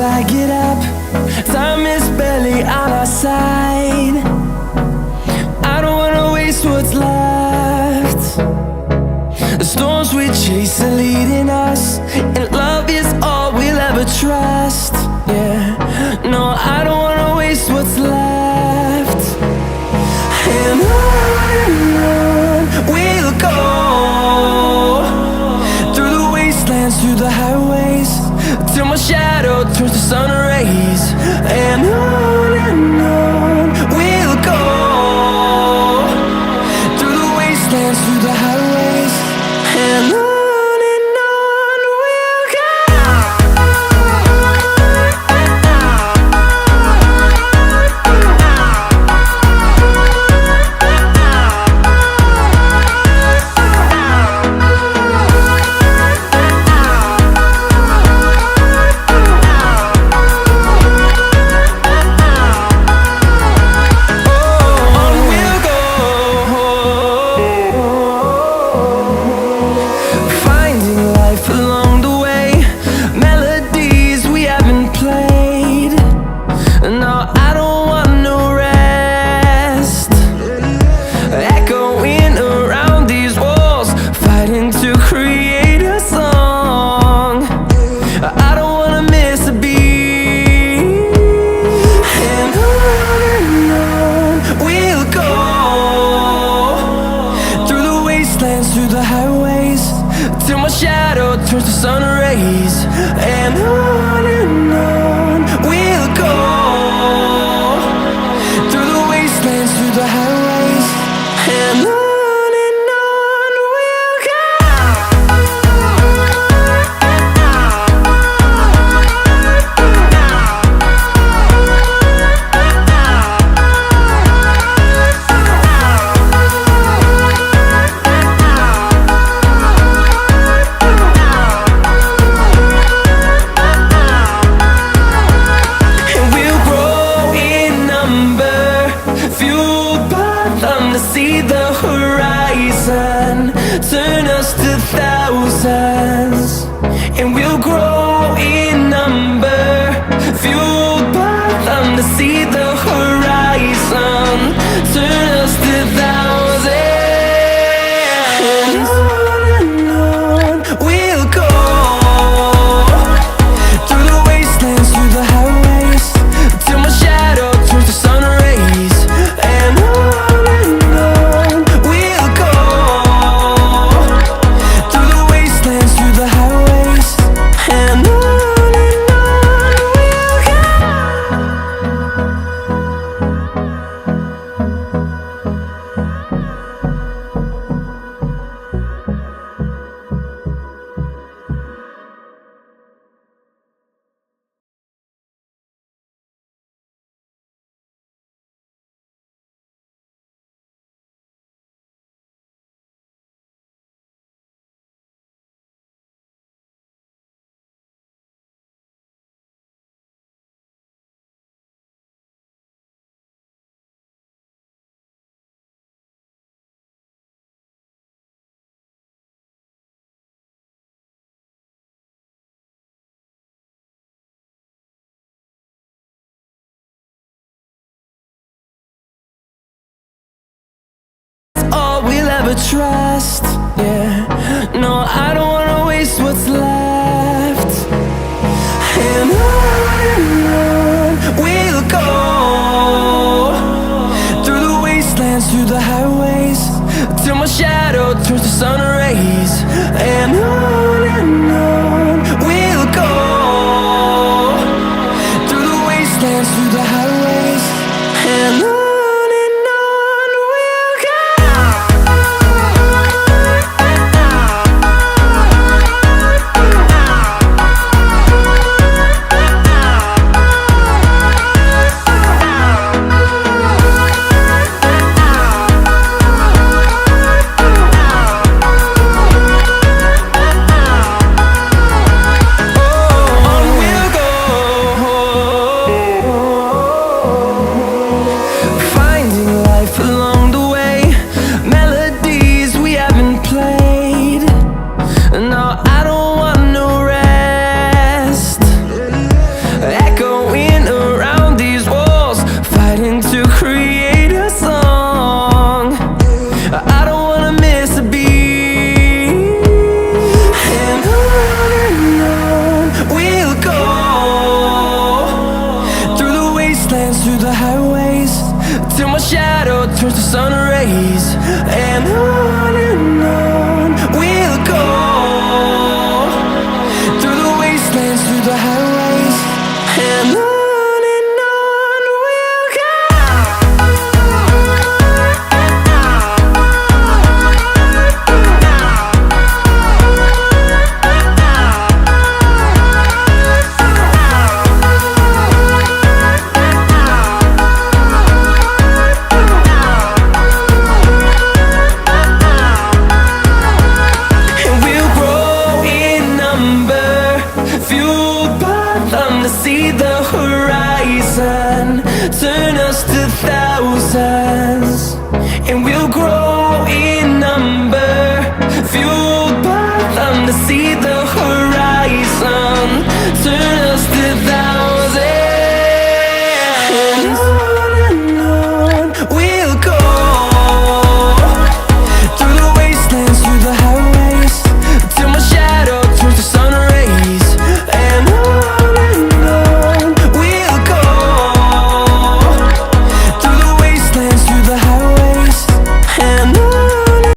I get up. Time is barely on our side. I don't wanna waste what's left. The storms we chase are leading us, and love is all we'll ever trust. Yeah, no, I don't wanna waste what's left. And on we'll go, through the wastelands, through the highways, till my shadow turns to sun rays. And on we'll go, through the wastelands, through the highways, and on. Through the highways, till my shadow turns to sun rays. And on we'll go, through the wastelands, through the highways, and on. See the horizon turn us to thousands, and we'll grow in number, fueled by them to see the horizon turn us to thousands. And on we'll go, through the wastelands, through the highways, till my shadow turns to sun rays. And on trust, yeah. No, I don't wanna waste what's left. And on we'll go, through the wastelands, through the highways, till my shadow turns to sun rays. And on we'll go, through the wastelands, through the highways, and on. through the highways, till my shadow turns to sun rays. And on we'll go, through the wastelands, through the highways. And on we'll go. Fueled by them to see the horizon.